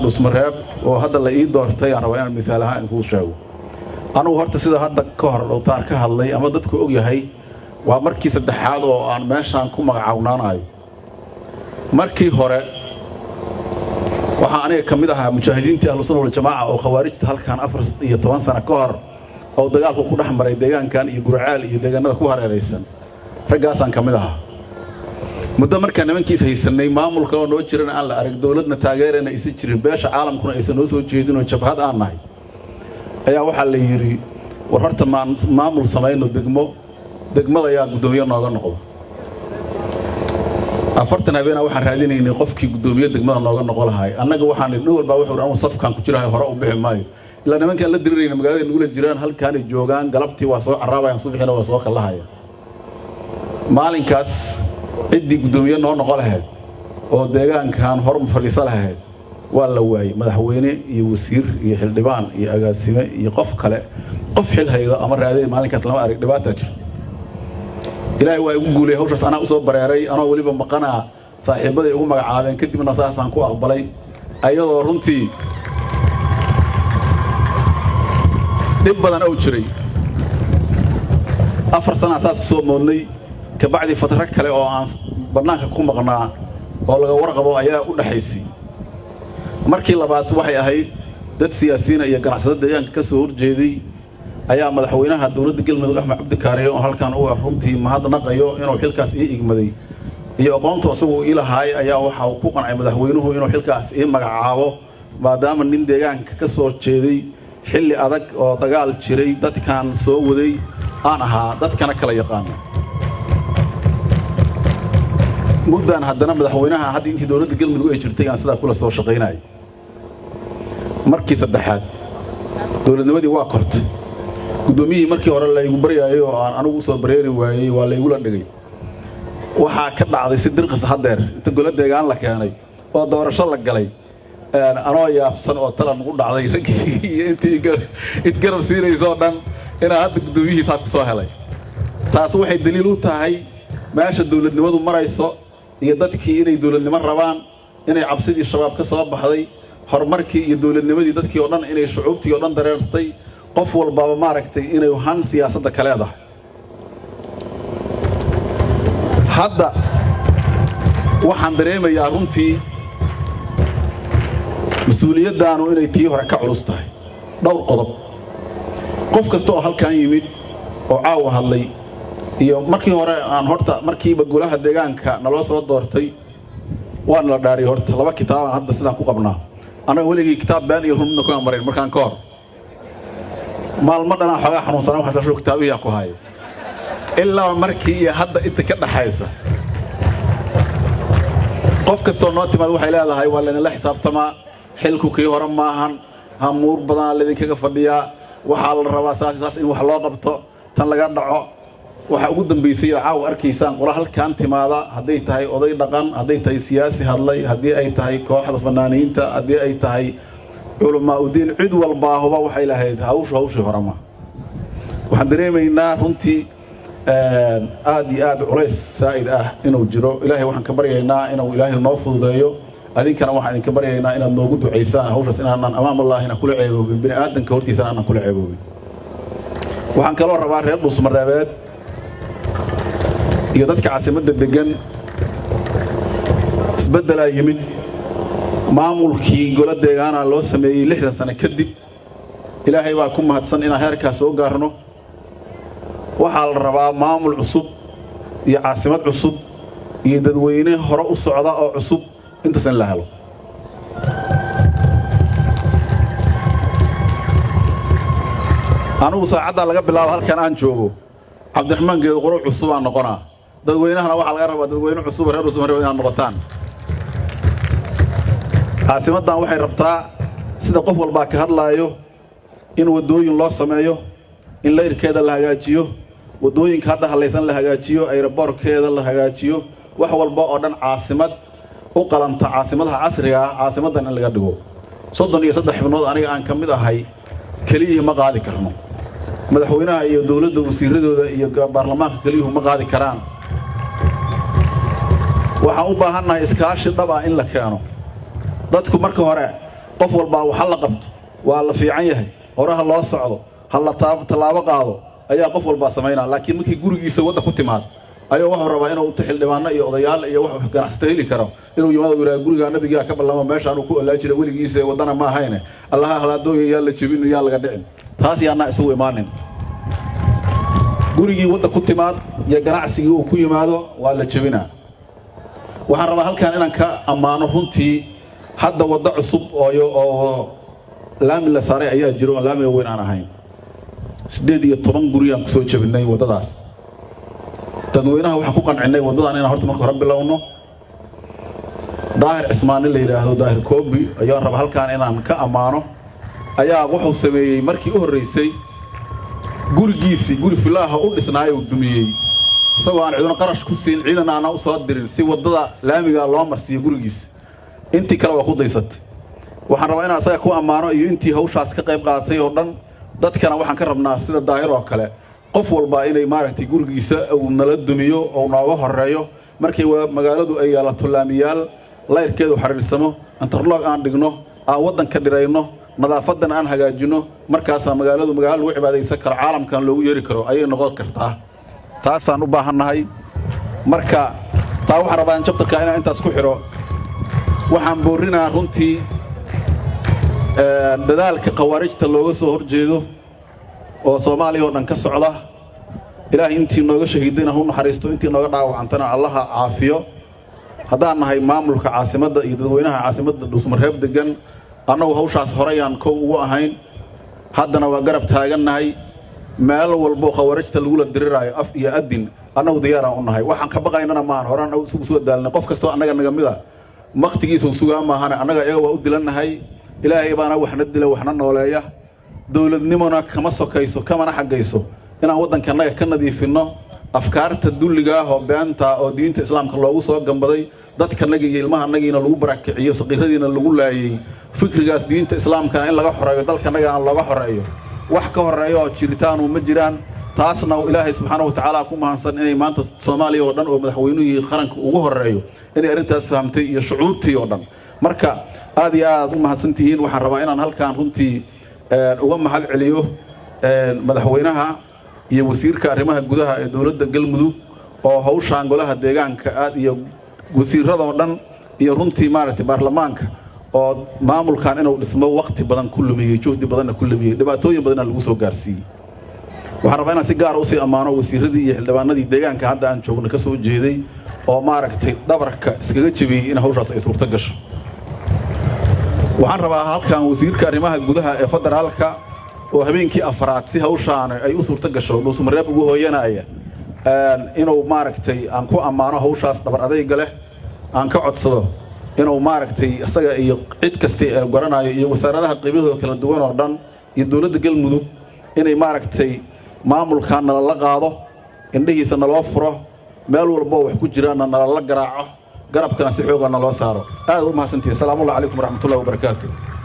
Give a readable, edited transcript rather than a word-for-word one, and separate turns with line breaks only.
dusmareeb oo hadda la ii doortay aan rabaa inaan misaal ahaan ku sheego anigu horta sida hadda ka hor dhowtaan ka hadlay ama dadku og yahay waa markii saddexaad oo aan meeshaan ku magacawnaanayo markii hore waxa aniga kamid ahaa mujaahidiintii ahlus sunnah wal jamaa oo khawaarijta halkaan 14 sano ka hor oo dagaalku ku dhaxmaray deegaankan iyo gurcaal iyo deegaanada ku hareeraysan raggaasaan kamid ahaa muddo markaa nimankiis haysanay maamulka oo noo jirana aan la arag dawladna taageerana aysan jirin beesha caalamkuna aysan noo soo jeedin oo jabhad aan nahay ayaa waxa la yiri war horta maamul sameeyno degmada ayaa gudoomiye nooga noqdo afartan habeena waxaan raadinaynay qofkii gudoomiye degmada nooga noqon lahaay annaga waxaan dhow walba wuxuu aan safkan ku jirahay hore u bixi maayo ilaa nimanka la dirirayna magaalada nugula jiraan halkaan ay joogaan galabtii waa soo caraabayaan subaxina waa soo kalahaaya maalinkaas ciddii gudoomiye noo noqon lahayd oo deegaankan hor u fadhiisa lahayd waa la waayay madaxweyne iyo wasiir iyo xildhibaan iyo agaasime iyo qof kale qof xil haydo ama raadiyay maalinkaas lama arag dhibaato jirto ilaahay waa igu guulay hawshaas anaa u soo bareeray anoo waliba maqana saaxiibaday ugu magacaabeen kadibna saasaan ku aqbalay ayadoo runtii dib badan oo jiray 4 sano asaas ku soo moodnay kabacdi fatro kale oo aan banaanka ku maqnaa oo laga warqabo ayaa u dhaxaysay markii labaad waxay ahayd dad siyaasiyiin iyo ganacsatada deegaanka ka soo horjeeday ayaa madaxweynaha dawladda Galmudug Axmed Cabdi Kaariyo oo halkaan uu runtii mahadnaqayo inuu xilkaas ii igmaday iyo aqoonta isagu ilahay ayaa waxa uu ku qancay madaxweynuhu inuu xilkaas ii magacaabo maadaama nin deegaanka ka soo jeeday xilli adag oo dagaal jiray dadkan soo waday aan ahaa dadkana kala yaqaan muddan haddana madaxweynaha hadii intii dawladda Galmudug ay jirtay aan sidaa kula soo shaqeynay markii saddexaad dawladnimadii waa kortay gudoomiyii markii hore la igu baryaayay oo aan anigu soo bareeri waayay waa la igu la dhigay waxa ka dhacday si dirqis hadeer inta golaha deegaan la keenay oo doorasho la galay anoo yaabsan oo talan ugu dhacday ragii intii garab siinayso dhan ina hadda gudoomiyihiisa ku soo helay taas waxay daliil u tahay meesha dawladnimadu marayso iyo dadkii inay dawladnimo rabaan inay cabsidii shabaab ka soo baxday horumarkii iyo dawladnimadii dadkii oo dhan inay shucuubtii oo dhan dareertay qof walba maaragtay inay han siyaasadda ka leedahay hadda waxaan dareemayaa runtii mas'uuliyaddaanu inay tii hore ka culus tahay dhowr qodob qof kasta oo halkaan yimid oo caawa hadlay iyo markii hore aan horta markiiba golaha deegaanka naloo soo doortay waan la dhaariyay horta laba kitaab hadda sidaan ku qabnaa anaga weligii kitaab baan iyo rumna ku amaray markaan ka hor maalmadana xogaa xanuunsan waxa soo kitaabiya ku hayo ilaa markii hadda inta ka dhaxaysa qof kasta noo timaad waxay leedahay waa la xisaabtama xilku kii hore maahan hamuur badan la idinkaga fadhiyaa waxa la rabaa saas in wax loo qabto tan laga dhaco waxa ugu dambeysay caaw arkaysaan qora halkaan timaada haday tahay oday dhaqan haday tahay siyaasi hadlay hadii ay tahay kooxda fanaaniinta hadii ay tahay culamaa u diin cid walba huba waxay lahayd hawshii horama waxaan dareemaynaa runtii aad iyo aad culays saa'id ah inuu jiro ilaahay waxaan ka baryaynaa inuu ilaahay noo fududeeyo adinkana waxaan idinka baryaynaa inaad noogu duceysaan hawshaas inaan amaam Allaahina kula ceeboobin bini aadanka hortiisa aan kula ceeboobin waxaan kaloo rabaa reer Dhuusmareebeed iyo dadka caasimadda degan isbedel ay yimid maamulkii gola deegaana loo sameeyay 60 sano kadib ilaahay waa ku mahadsan inaan heerkaas soo gaarno waxa la rabaa maamul cusub iyo caasimad cusub iyo dadweyne hore u socda oo cusub inta san la helo anigu saacada laga bilaabo halkan aan joogo Cabdiraxmaan geed qoro cusub aan noqonaa dadweynahana waxa laga rabaa dadweyne cusub reer Dhuusmareeb inaan noqotaan caasimadan waxay rabtaa sida qof walba ka hadlaayo in wadooyin loo sameeyo in leerkeeda la hagaajiyo wadooyinka hadda halaysan la hagaajiyo aeroboorkeeda la hagaajiyo wax walba oo dhan caasimad u qalanta caasimadaha casriga ah caasimadan in laga dhigo 33 xubnood aniga aan kamid ahay kaliya ma qaadi karno madaxweynaha iyo dawladda wasiiradooda iyo baarlamaanka kaliya ma qaadi karaan waxaan u baahanahay iskaashi dhab ah in la keeno dadku marka hore qof walba waxa la qabto waa la fiican yahay horaha loo socdo hal tallaabo qaado ayaa qof walba sameynaa laakiin markii gurigiisa wada ku timaad ayuu wuxuu rabaa inuu xildhibaano iyo odayaal iyo wax ganacsato heli karo inuu yimaado wiilaa guriga nabiga ka balamo meesha uu ku olaa jiray weligiisa wadana ma ahayne allaha halaadooyay la jibin yaa laga dhicin taas yaana isugu imaanin gurigii wada ku timaad iyo ganacsigii uu ku yimaado waa la jibinaa waxaan rabaa halkan inaan ka amaano runtii hadda wada cusub oo laami la saaray ayaa jiro laami weyn aan ahayn 18 guri aan ku soo jabinay wadadaas dadweynaha waxaan ku qancinay wadadan inaan horta marka hore bilowno daahir Ismaani la yiraahdo daahir Koobi ayaan rabaa halkan inaan ka amaano ayaa wuxuu sameeyay markii u horeysay guri filaaha u dhisnaayo u dumiyay isagoo aan ciidan qarash ku siin ciidan aan u soo dirin si wadada laamiga loo marsiyo gurigiisa intii kale waa ku daysatay waxaan rabaa inaan asaga ku amaano iyo intii hawshaas ka qayb qaadatay oo dhan dadkana waxaan ka rabnaa sida daahir oo kale qof walba inay maaragtay gurigiisa uu nala dumiyo oo nooga horeeyo markii magaaladu ay yeelato laamiyaal layrkeedu xariirsamo interlock aan dhigno aan wadanka dhirayno nadaafadan aan hagaajino markaas magaaladu magaalo lagu cibaadeysan karo caalamkan loogu yeeri karo ayay noqon kartaa taasaan u baahanahay marka taa waxaan rabaa in chapterka inaan intaas ku xiro waxaan boorinaa runtii dadaalka qawaarijta looga soo horjeedo oo Soomaaliya oo dhan ka socda ilaahay intii nooga shahiidayna uu naxariisto intii nooga dhaawacantana allaha caafiyo haddaan nahay maamulka caasimadda iyo dadweynaha caasimadda Dhuusamareeb degan annagu hawshaas horeyaan koow ugu ahayn haddana waa garab taagannahay meel walbo qawaarijta lagu la diriraayo af iyo adin annagu diyaar u nahay waxaan ka baqaynana ma aan horaan isugu soo daalnay qof kasto annaga naga mid ah waqtigiisa sugaa ma ahana annaga iyaga waa u dilanahay ilaahay baana waxna dila waxna nooleeya dawladnimona kama sokayso kama xagayso inaan wadankanaga ka nadiifino afkaarta dulliga ah oo beenta oo diinta islaamka loogu soo gambaday dadkanaga iyo ilmahanagiina lagu barakiciyo saqiiradiina lagu laayay fikrigaas diinta islaamka in laga xoreeyo dalkanaga aan looga xoreeyo wax ka horeeyo jiritaan uma jiraan taasna ilaahay subxaanahu wa ta'aala ku mahansan inay maanta Soomaaliya oo dhan oo madaxweynuhu qaranka ugu horeeyo inay arintaas fahamtay iyo shucuubtii oo dhan marka aad iyo aad u mahadsantihiin waxaan rabaa inaan halkaan runtii uga mahad celiyo madaxweynaha iyo wasiirka arrimaha gudaha ee dawladda Galmudug oo hawshaan golaha deegaanka aad iyo wasiirada oo dhan iyo runtii maaragtay baarlamaanka oo maamulkan inuu dhismo waqti badan ku lumiyay juhdi badan ku lumiyay dhibaatooyin badan lagu soo gaarsiiyay waxaan rabaa inaan si gaar ah u sii amaano wasiiradii iyo xildhibaanadii deegaanka hadda aan joogno ka soo jeeday oo maaragtay dhabarka iskaga jabiyay in hawshaas ay suurta gasho waxaan rabaa halkan wasiirka arrimaha gudaha ee federaalka oo habeenkii afraad si hawshaan ay u suurta gasho Dhuusamareeb ugu hooyanaya inuu maaragtay aan ku amaano hawshaas dhabar adayga leh aan ka codsado inuu maaragtay asaga iyo cid kasta ee garanayo iyo wasaaradaha qaybadooda kala duwan oo dhan iyo dawladda Galmudug inay maaragtay maamulkan la qaado indhihiisa naloo furo meel walba wax ku jiraan nala garaaco garabkana si xoog ah naloo saaro aad u mahadsantihiin salaamu alaykum warahmatullahi wabarakatuh